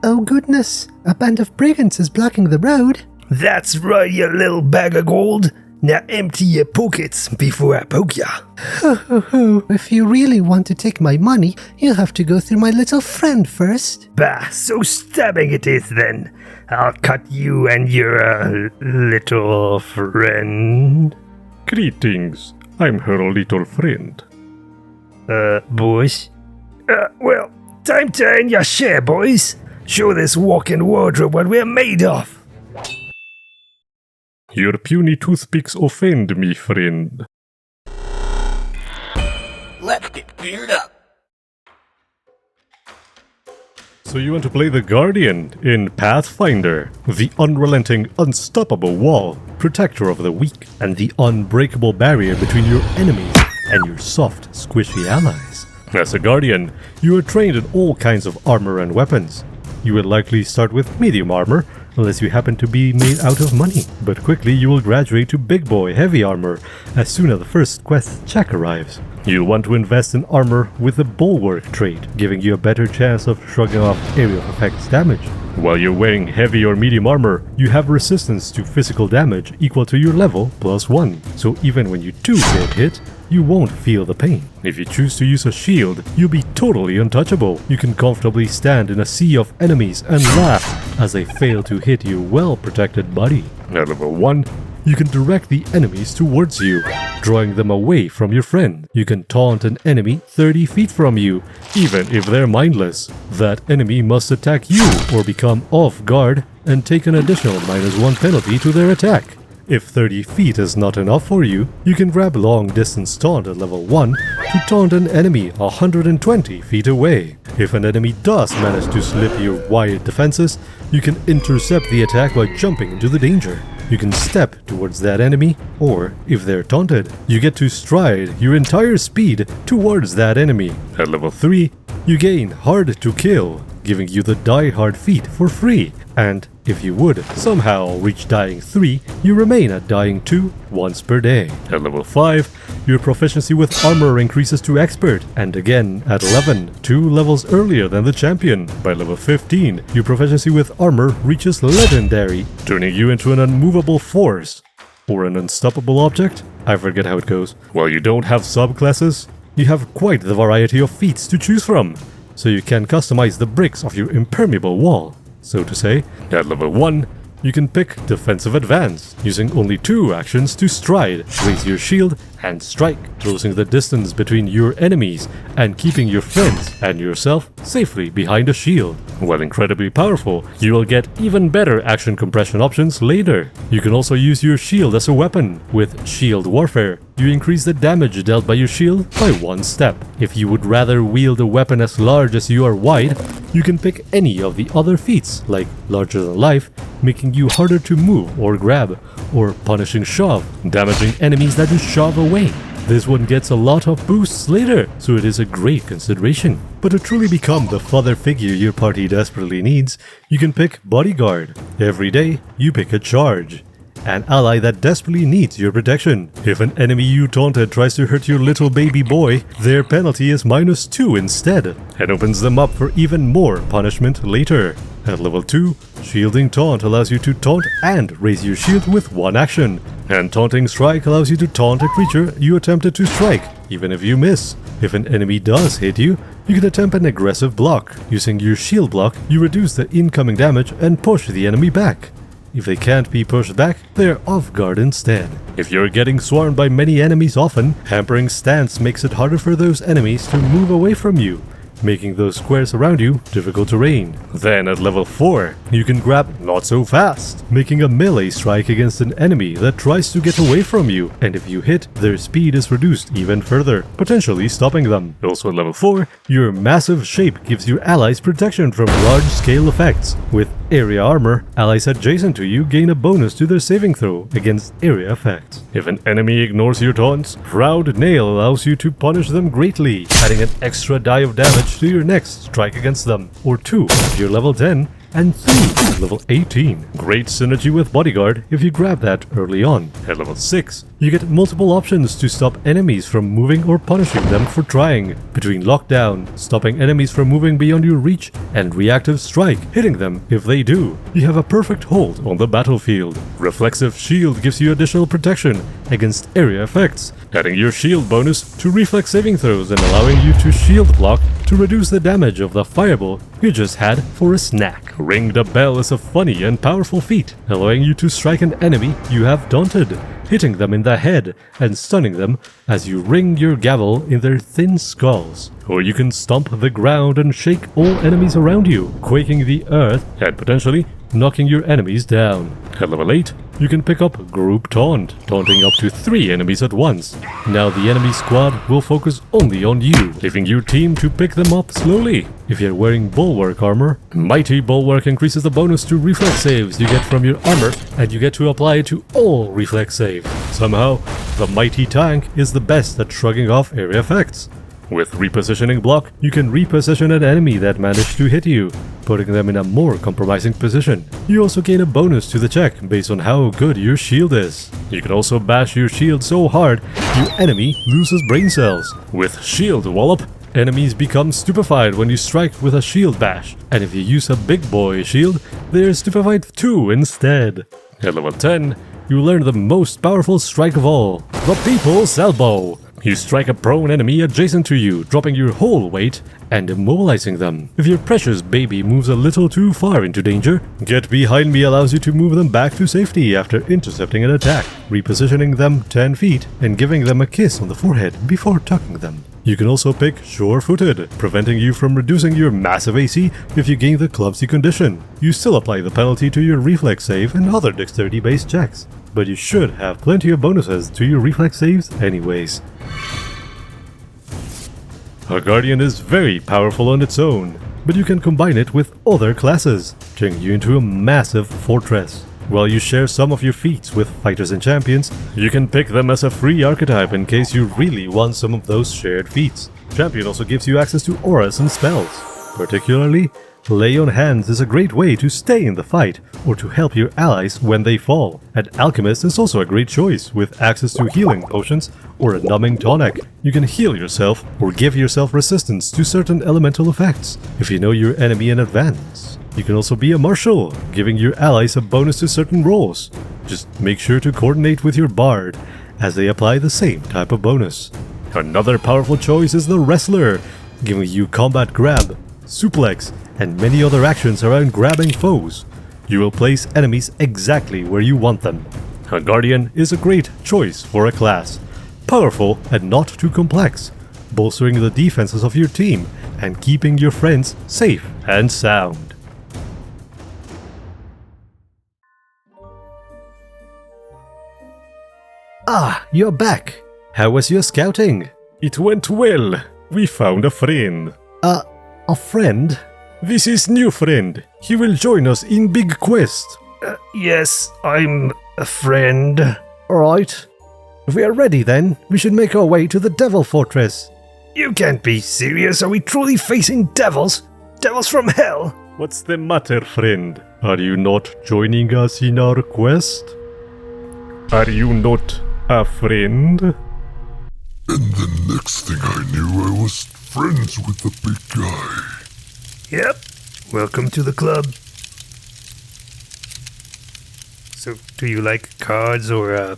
Oh goodness, a band of brigands is blocking the road. That's right, you little bag of gold. Now empty your pockets before I poke ya. Ho ho ho, if you really want to take my money, you'll have to go through my little friend first. Bah, so stabbing it is then. I'll cut you and your little friend. Greetings, I'm her little friend. Boys? Well, time to earn your share, boys. Show this walking wardrobe what we're made of. Your puny toothpicks offend me, friend. Let's get geared up. So you want to play the Guardian in Pathfinder, the unrelenting, unstoppable wall, protector of the weak, and the unbreakable barrier between your enemies and your soft, squishy allies. As a Guardian, you are trained in all kinds of armor and weapons. You will likely start with medium armor, unless you happen to be made out of money, but quickly you will graduate to big boy heavy armor as soon as the first quest check arrives. You'll want to invest in armor with the bulwark trait, giving you a better chance of shrugging off area of effects damage. While you're wearing heavy or medium armor, you have resistance to physical damage equal to your level +1, so even when you do get hit, you won't feel the pain. If you choose to use a shield, you'll be totally untouchable. You can comfortably stand in a sea of enemies and laugh as they fail to hit your well-protected body. At level 1, you can direct the enemies towards you, drawing them away from your friend. You can taunt an enemy 30 feet from you, even if they're mindless. That enemy must attack you or become off guard and take an additional -1 penalty to their attack. If 30 feet is not enough for you, you can grab long distance taunt at level 1 to taunt an enemy 120 feet away. If an enemy does manage to slip your wide defenses, you can intercept the attack by jumping into the danger. You can step towards that enemy, or if they're taunted, you get to stride your entire speed towards that enemy. At level 3, you gain Hard to Kill, giving you the Die Hard feat for free, and if you would somehow reach Dying 3, you remain at Dying 2 once per day. At level 5, your proficiency with armor increases to Expert, and again at 11, 2 levels earlier than the champion. By level 15, your proficiency with armor reaches Legendary, turning you into an unmovable force. Or an unstoppable object? I forget how it goes. While you don't have subclasses, you have quite the variety of feats to choose from, so you can customize the bricks of your impermeable wall, so to say. At level 1, you can pick Defensive Advance, using only 2 actions to stride, raise your shield, and strike, closing the distance between your enemies and keeping your friends and yourself safely behind a shield. While incredibly powerful, you will get even better action compression options later. You can also use your shield as a weapon. With Shield Warfare, you increase the damage dealt by your shield by 1 step. If you would rather wield a weapon as large as you are wide, you can pick any of the other feats, like Larger Than Life, making you harder to move or grab, or Punishing Shove, damaging enemies that you shove away. This one gets a lot of boosts later, so it is a great consideration. But to truly become the father figure your party desperately needs, you can pick Bodyguard. Every day, you pick a charge, an ally that desperately needs your protection. If an enemy you taunted tries to hurt your little baby boy, their penalty is -2 instead, and opens them up for even more punishment later. At level 2, Shielding Taunt allows you to taunt and raise your shield with 1 action, and Taunting Strike allows you to taunt a creature you attempted to strike, even if you miss. If an enemy does hit you, you can attempt an aggressive block. Using your shield block, you reduce the incoming damage and push the enemy back. If they can't be pushed back, they're off guard instead. If you're getting swarmed by many enemies often, Hampering Stance makes it harder for those enemies to move away from you, making those squares around you difficult terrain. Then at level 4, you can grab Not So Fast, making a melee strike against an enemy that tries to get away from you, and if you hit, their speed is reduced even further, potentially stopping them. Also at level 4, your Massive Shape gives your allies protection from large-scale effects. With Area Armor, allies adjacent to you gain a bonus to their saving throw against area effects. If an enemy ignores your taunts, Proud Nail allows you to punish them greatly, adding an extra die of damage to your next strike against them, or 2 if you're level 10, and 3 at level 18. Great synergy with Bodyguard if you grab that early on. At level 6, you get multiple options to stop enemies from moving or punishing them for trying, between Lockdown, stopping enemies from moving beyond your reach, and Reactive Strike, hitting them if they do. You have a perfect hold on the battlefield. Reflexive Shield gives you additional protection against area effects, adding your shield bonus to reflex saving throws and allowing you to shield block to reduce the damage of the fireball you just had for a snack. Ring the Bell is a funny and powerful feat, allowing you to strike an enemy you have daunted, hitting them in the head and stunning them as you ring your gavel in their thin skulls. Or you can stomp the ground and shake all enemies around you, quaking the earth and potentially knocking your enemies down. At level 8, you can pick up Group Taunt, taunting up to 3 enemies at once. Now the enemy squad will focus only on you, leaving your team to pick them up slowly. If you're wearing Bulwark armor, Mighty Bulwark increases the bonus to reflex saves you get from your armor, and you get to apply it to all reflex saves. Somehow, the Mighty Tank is the best at shrugging off area effects. With Repositioning Block, you can reposition an enemy that managed to hit you, putting them in a more compromising position. You also gain a bonus to the check based on how good your shield is. You can also bash your shield so hard your enemy loses brain cells. With Shield Wallop, enemies become stupefied when you strike with a shield bash, and if you use a big boy shield, they're stupefied too instead. At level 10, you learn the most powerful strike of all, the People's Elbow. You strike a prone enemy adjacent to you, dropping your whole weight and immobilizing them. If your precious baby moves a little too far into danger, Get Behind Me allows you to move them back to safety after intercepting an attack, repositioning them 10 feet and giving them a kiss on the forehead before tucking them. You can also pick Sure-Footed, preventing you from reducing your massive AC if you gain the Clumsy condition. You still apply the penalty to your reflex save and other dexterity-based checks, but you should have plenty of bonuses to your reflex saves anyways. A Guardian is very powerful on its own, but you can combine it with other classes, turning you into a massive fortress. While you share some of your feats with fighters and champions, you can pick them as a free archetype in case you really want some of those shared feats. Champion also gives you access to auras and spells. Particularly, Lay on Hands is a great way to stay in the fight or to help your allies when they fall. And Alchemist is also a great choice with access to healing potions or a numbing tonic. You can heal yourself or give yourself resistance to certain elemental effects if you know your enemy in advance. You can also be a marshal, giving your allies a bonus to certain rolls. Just make sure to coordinate with your bard, as they apply the same type of bonus. Another powerful choice is the wrestler, giving you combat grab, suplex, and many other actions around grabbing foes. You will place enemies exactly where you want them. A Guardian is a great choice for a class, powerful and not too complex, bolstering the defenses of your team and keeping your friends safe and sound. Ah, you're back. How was your scouting? It went well. We found a friend. A friend? This is new friend. He will join us in big quest. Yes, I'm a friend. Alright. If we are ready then, we should make our way to the Devil Fortress. You can't be serious. Are we truly facing devils? Devils from hell? What's the matter, friend? Are you not joining us in our quest? Are you not a friend? And the next thing I knew, I was friends with the big guy. Yep. Welcome to the club. So, do you like cards or